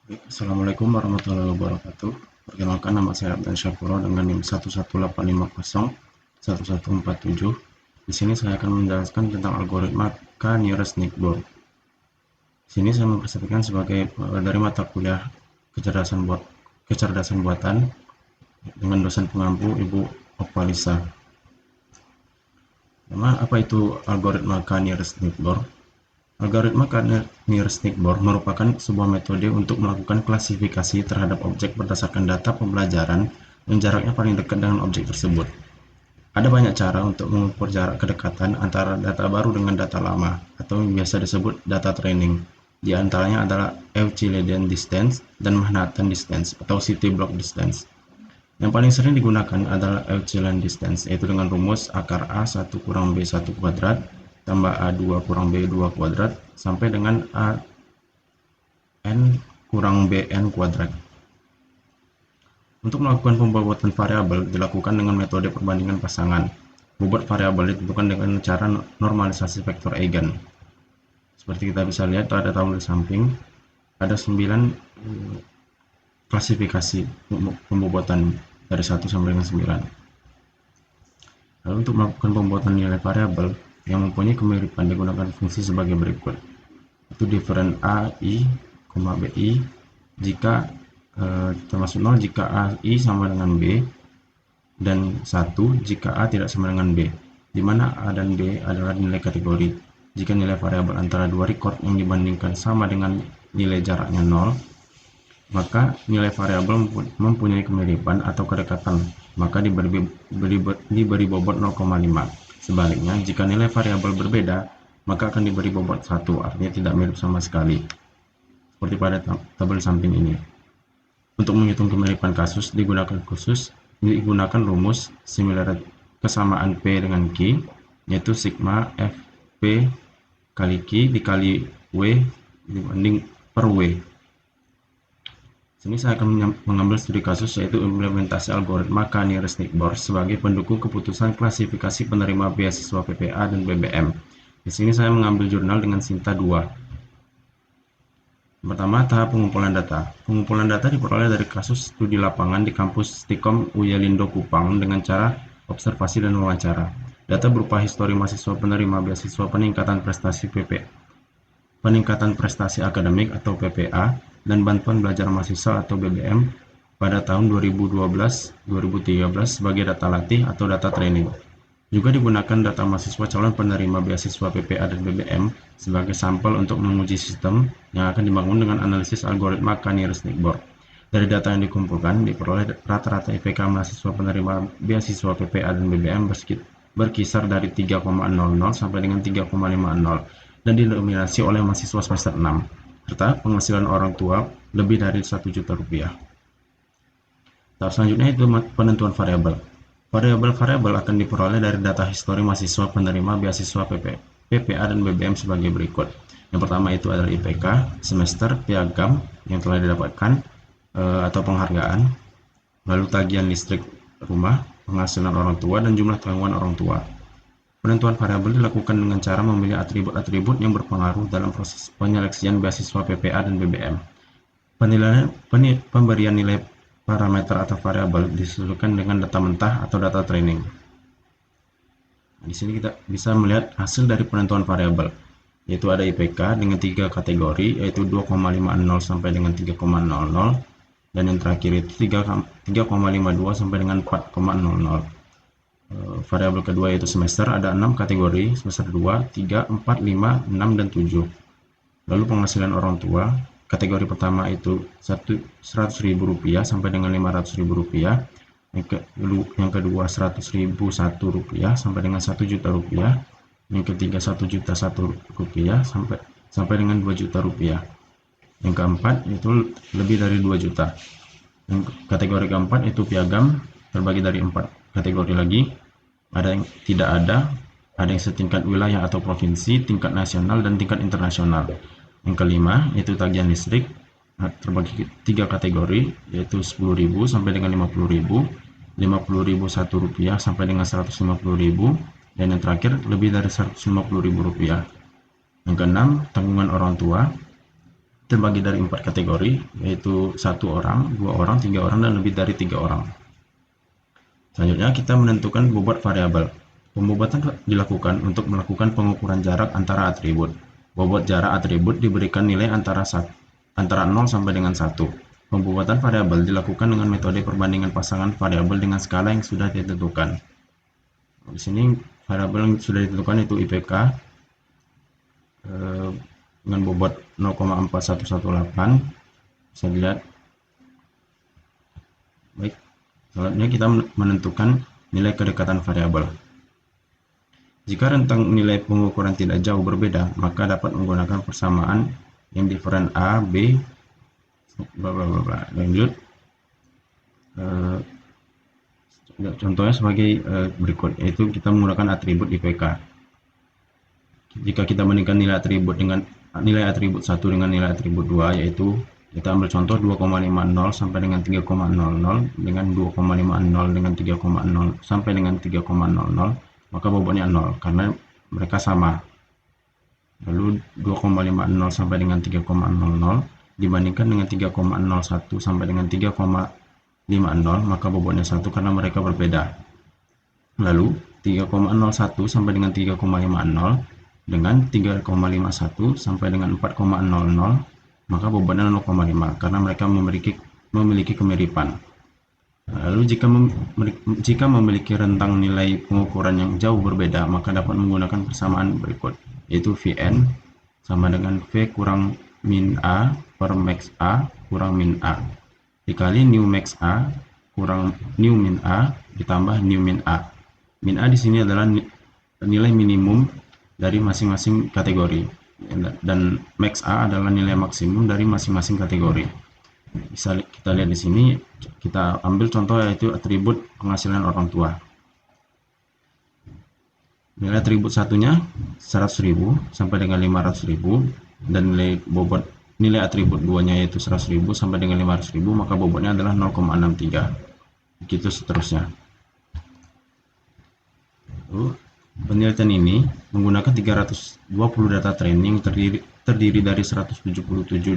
Assalamualaikum warahmatullahi wabarakatuh. Perkenalkan, nama saya Abdan Syakuro dengan NIM 118501147. Di sini saya akan menjelaskan tentang algoritma K-nearest-Nickborn. Di sini saya mempresentasikan sebagai dari mata kuliah kecerdasan buatan dengan dosen pengampu Ibu Opalisa. Apa itu algoritma K-nearest-Nickborn? Algoritma K-nearest-Nickborn merupakan sebuah metode untuk melakukan klasifikasi terhadap objek berdasarkan data pembelajaran yang jaraknya paling dekat dengan objek tersebut. Ada banyak cara untuk mengukur jarak kedekatan antara data baru dengan data lama, atau yang biasa disebut data training. Di antaranya adalah Euclidean distance dan Manhattan distance atau city block distance. Yang paling sering digunakan adalah Euclidean distance, yaitu dengan rumus akar A1 kurang B1 kuadrat tambah A2 kurang B2 kuadrat sampai dengan AN kurang BN kuadrat. Untuk melakukan pembobotan variabel dilakukan dengan metode perbandingan pasangan. Bobot variabel ditentukan dengan cara normalisasi vektor eigen. Seperti kita bisa lihat pada tabel di samping, ada 9 klasifikasi pembobotan dari 1 sampai dengan 9. Lalu untuk melakukan pembuatan nilai variabel yang mempunyai kemiripan digunakan fungsi sebagai berikut. Itu different A, I, BI jika termasuk 0 jika A, I sama dengan B, dan 1 jika A tidak sama dengan B, di mana A dan B adalah nilai kategori. Jika nilai variabel antara dua record yang dibandingkan sama dengan nilai jaraknya 0, maka nilai variabel mempunyai kemiripan atau kedekatan, maka diberi bobot 0,5. Sebaliknya, jika nilai variabel berbeda, maka akan diberi bobot 1, artinya tidak mirip sama sekali. Seperti pada tabel samping ini. Untuk menghitung kemiripan kasus digunakan rumus similarity kesamaan P dengan Q, yaitu sigma FP kali Q dikali W dibanding per W. Sini saya akan mengambil studi kasus, yaitu implementasi algoritma K-nearest-Nickborn sebagai pendukung keputusan klasifikasi penerima beasiswa PPA dan BBM. Di sini saya mengambil jurnal dengan Sinta 2. Pertama, tahap pengumpulan data. Pengumpulan data diperoleh dari kasus studi lapangan di kampus Stikom Uyalindo Kupang dengan cara observasi dan wawancara. Data berupa histori mahasiswa penerima beasiswa peningkatan prestasi akademik atau PPA, dan bantuan belajar mahasiswa atau BBM pada tahun 2012-2013 sebagai data latih atau data training. Juga digunakan data mahasiswa calon penerima beasiswa PPA dan BBM sebagai sampel untuk menguji sistem yang akan dibangun dengan analisis algoritma K-nearest-Nickborn. Dari data yang dikumpulkan, diperoleh rata-rata IPK mahasiswa penerima beasiswa PPA dan BBM berkisar dari 3,00 sampai dengan 3,50 dan didominasi oleh mahasiswa semester 6, serta penghasilan orang tua lebih dari 1 juta rupiah. Tahap selanjutnya itu penentuan variabel. Variabel-variabel akan diperoleh dari data histori mahasiswa penerima beasiswa PPA dan BBM sebagai berikut. Yang pertama itu adalah IPK, semester, piagam yang telah didapatkan atau penghargaan, lalu tagihan listrik rumah, penghasilan orang tua, dan jumlah tanggungan orang tua. Penentuan variabel dilakukan dengan cara memilih atribut-atribut yang berpengaruh dalam proses penyeleksian beasiswa PPA dan BBM. Pemberian nilai parameter atau variabel disesuaikan dengan data mentah atau data training. Di sini kita bisa melihat hasil dari penentuan variabel, yaitu ada IPK dengan 3 kategori, yaitu 2,50 sampai dengan 3,00, dan yang terakhir itu 3,52 sampai dengan 4,00. Variabel kedua yaitu semester, ada 6 kategori, semester 2, 3, 4, 5, 6, dan 7. Lalu penghasilan orang tua, kategori pertama itu Rp100.000 sampai dengan Rp500.000, yang kedua Rp100.001 sampai dengan Rp1 juta, yang ketiga Rp1 juta sampai dengan Rp2 juta, yang keempat itu lebih dari 2 juta. Yang kategori keempat itu piagam, terbagi dari 4 kategori lagi, ada yang tidak ada yang setingkat wilayah atau provinsi, tingkat nasional, dan tingkat internasional. Yang kelima itu tagihan listrik, terbagi 3 kategori, yaitu Rp10.000 sampai dengan Rp50.000, Rp50.001 sampai dengan Rp150.000, dan yang terakhir lebih dari Rp150.000. Yang keenam, tanggungan orang tua, terbagi dari 4 kategori, yaitu 1 orang, 2 orang, 3 orang, dan lebih dari 3 orang. Selanjutnya kita menentukan bobot variabel. Pembobatan dilakukan untuk melakukan pengukuran jarak antara atribut. Bobot jarak atribut diberikan nilai antara 0 sampai dengan 1. Pembobatan variabel dilakukan dengan metode perbandingan pasangan variabel dengan skala yang sudah ditentukan. Di sini variabel yang sudah ditentukan itu IPK dengan bobot 0,4118. Bisa dilihat. Baik, selanjutnya kita menentukan nilai kedekatan variabel. Jika rentang nilai pengukuran tidak jauh berbeda, maka dapat menggunakan persamaan yang diferen A, B, bla bla bla bla. Lanjut. Contohnya sebagai berikut, yaitu kita menggunakan atribut IPK. Jika kita bandingkan nilai atribut 1 dengan nilai atribut 2, yaitu kita ambil contoh 2,50 sampai dengan 3,00 dengan 2,50 dengan 3,0 sampai dengan 3,00, maka bobotnya 0 karena mereka sama. Lalu 2,50 sampai dengan 3,00 dibandingkan dengan 3,01 sampai dengan 3,50, maka bobotnya 1 karena mereka berbeda. Lalu 3,01 sampai dengan 3,50 dengan 3,51 sampai dengan 4,00, maka bobotnya 0,5 karena mereka memiliki kemiripan. Lalu jika memiliki rentang nilai pengukuran yang jauh berbeda, maka dapat menggunakan persamaan berikut, yaitu Vn sama dengan V kurang min A per max A kurang min A dikali new max A kurang new min A ditambah new min A. Min A di sini adalah nilai minimum dari masing-masing kategori, dan max A adalah nilai maksimum dari masing-masing kategori. Bisa kita lihat di sini, kita ambil contoh yaitu atribut penghasilan orang tua. Nilai atribut satunya 100.000 sampai dengan 500.000, dan nilai atribut 2-nya yaitu 100.000 sampai dengan 500.000, maka bobotnya adalah 0,63. Begitu seterusnya. Penelitian ini menggunakan 320 data training terdiri dari 177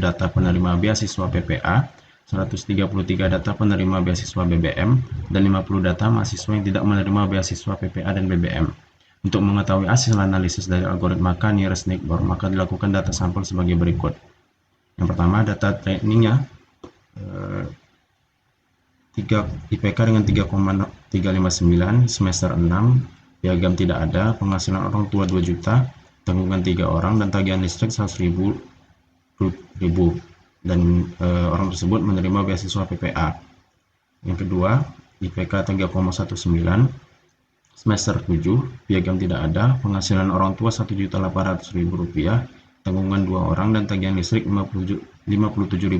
data penerima beasiswa PPA, 133 data penerima beasiswa BBM, dan 50 data mahasiswa yang tidak menerima beasiswa PPA dan BBM. Untuk mengetahui hasil analisis dari algoritma K-nearest-neighbor, maka dilakukan data sampel sebagai berikut. Yang pertama, data trainingnya IPK dengan 3,359, semester 6, piagam tidak ada, penghasilan orang tua 2 juta, tanggungan 3 orang, dan tagihan listrik 100.000, dan orang tersebut menerima beasiswa PPA. Yang kedua, IPK 3,19, semester 7, piagam tidak ada, penghasilan orang tua 1.800.000 rupiah, tanggungan 2 orang, dan tagihan listrik 57.000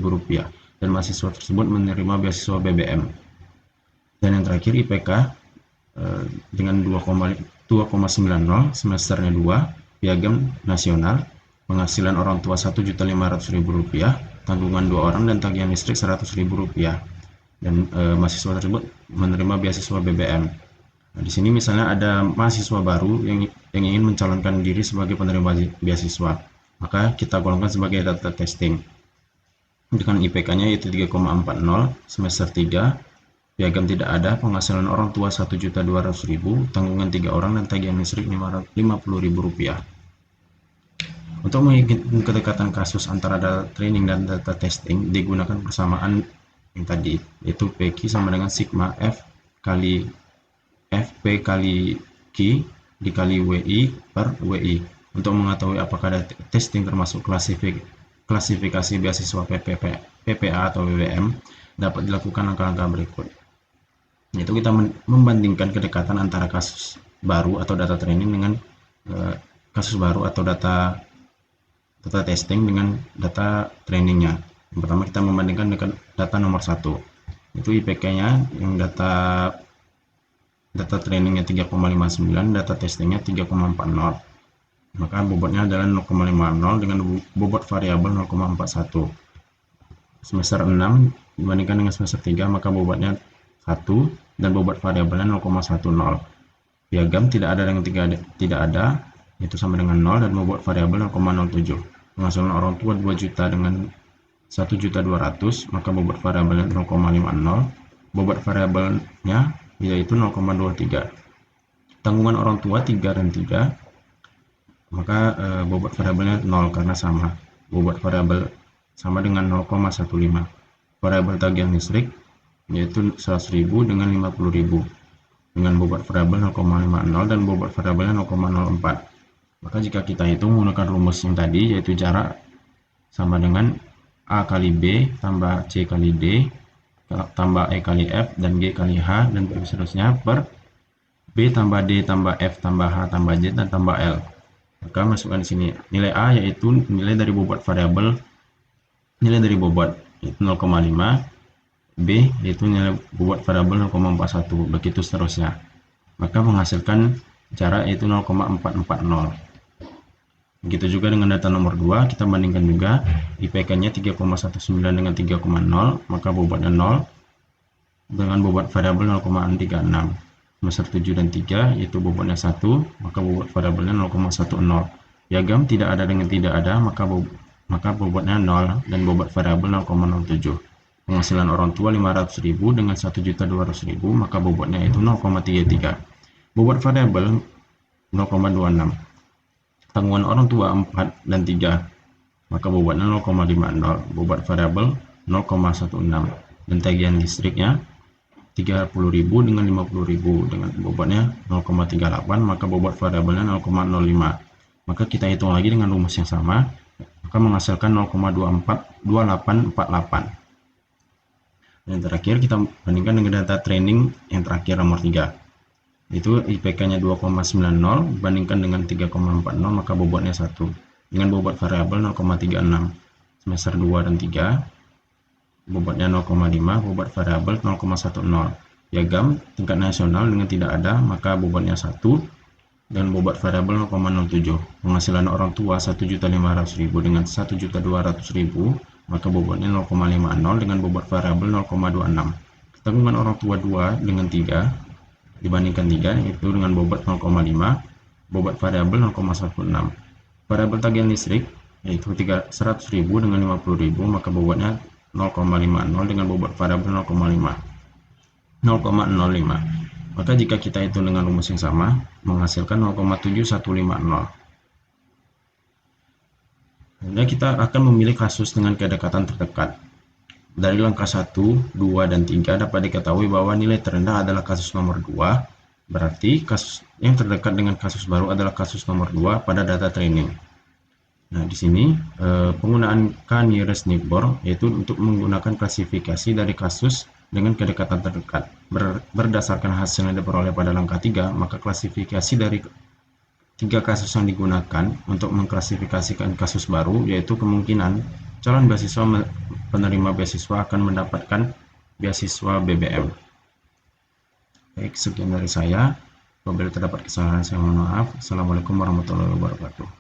rupiah, dan mahasiswa tersebut menerima beasiswa BBM. Dan yang terakhir IPK dengan 2,90, semesternya 2, piagam nasional, penghasilan orang tua 1.500.000 rupiah, tanggungan 2 orang, dan tagihan listrik 100.000 rupiah, dan mahasiswa tersebut menerima beasiswa BBM. Nah, di sini misalnya ada mahasiswa baru yang ingin mencalonkan diri sebagai penerima beasiswa, maka kita golongkan sebagai data testing dengan IPK-nya yaitu 3,40, semester 3, piagam tidak ada, penghasilan orang tua 1.200.000, tanggungan 3 orang, dan tagihan listrik 50.000 rupiah. Untuk menghitung kedekatan kasus antara data training dan data testing, digunakan persamaan yang tadi, yaitu PQ sama dengan sigma F kali FP kali Q dikali WI per WI. Untuk mengetahui apakah data testing termasuk klasifikasi beasiswa PPA atau BBM, dapat dilakukan langkah-langkah berikut. Yaitu kita membandingkan kedekatan antara kasus baru atau data training dengan kasus baru atau data testing dengan data trainingnya. Yang pertama kita membandingkan dengan data nomor 1, itu IPK-nya yang data trainingnya 3,59, data testingnya 3,40. Maka bobotnya adalah 0,50 dengan bobot variabel 0,41. Semester 6 dibandingkan dengan semester 3, maka bobotnya 1 dan bobot variabelnya 0,10. Piagam tidak ada dengan tidak ada, itu sama dengan 0, dan bobot variabel 0,07. penghasilan orang tua 2 juta dengan 1.200.000, maka bobot variabelnya 0,50, bobot variabelnya yaitu 0,23. Tanggungan orang tua 3 dan 3, maka bobot variabelnya 0 karena sama. Bobot variabel sama dengan 0,15. Variabel tagihan listrik yaitu 100.000 dengan 50.000 dengan bobot variabel 0,50 dan bobot variabelnya 0,04. Maka jika kita hitung menggunakan rumus yang tadi, yaitu jarak sama dengan A kali B tambah C kali D tambah E kali F dan G kali H dan seterusnya per B tambah D tambah F tambah H tambah J dan tambah L. Maka masukkan di sini nilai A yaitu nilai dari bobot variabel, nilai dari bobot itu 0,5, B yaitu nilai bobot variabel 0,41, begitu seterusnya. Maka menghasilkan jarak yaitu 0,440. Begitu juga dengan data nomor 2, kita bandingkan juga IPK-nya 3,19 dengan 3,0, maka bobotnya 0 dengan bobot variabel 0,36. Semester 7 dan 3 yaitu bobotnya 1, maka bobot variabelnya 0,10. Piagam tidak ada dengan tidak ada, maka bobotnya 0 dan bobot variabel 0,07. Penghasilan orang tua 500.000 dengan 1.200.000, maka bobotnya itu 0,33. Bobot variabel 0,26. Tanggungan orang tua 4 dan 3, maka bobotnya 0,50, bobot variabel 0,16, dan tagihan listriknya 30.000 dengan 50.000 dengan bobotnya 0,38, maka bobot variabelnya 0,05. Maka kita hitung lagi dengan rumus yang sama, maka menghasilkan 0,2848. Yang terakhir kita bandingkan dengan data training yang terakhir nomor 3. Itu IPK-nya 2,90 bandingkan dengan 3,40, maka bobotnya 1 dengan bobot variabel 0,36. Semester 2 dan 3 bobotnya 0,5, bobot variabel 0,10. Piagam tingkat nasional dengan tidak ada, maka bobotnya 1 dan bobot variabel 0,07. Penghasilan orang tua 1.500.000 dengan 1.200.000, maka bobotnya 0,50 dengan bobot variabel 0,26. Tanggungan orang tua 2 dengan 3 dibandingkan 3 itu dengan bobot 0,5, bobot variabel 0,16. Variabel tagihan listrik yaitu 100.000 dengan 50.000, maka bobotnya 0,50 dengan bobot variabel 0,05. Maka jika kita hitung dengan rumus yang sama, menghasilkan 0,7150. Kemudian kita akan memilih kasus dengan kedekatan terdekat. Dari langkah 1, 2, dan 3 dapat diketahui bahwa nilai terendah adalah kasus nomor 2, berarti kasus yang terdekat dengan kasus baru adalah kasus nomor 2 pada data training. Nah, di sini penggunaan K-nearest neighbor yaitu untuk menggunakan klasifikasi dari kasus dengan kedekatan terdekat. Berdasarkan hasil yang diperoleh pada langkah 3, maka klasifikasi dari 3 kasus yang digunakan untuk mengklasifikasikan kasus baru yaitu kemungkinan calon beasiswa penerima beasiswa akan mendapatkan beasiswa BBM. Baik, sekian dari saya. Apabila terdapat kesalahan, saya mohon maaf. Assalamualaikum warahmatullahi wabarakatuh.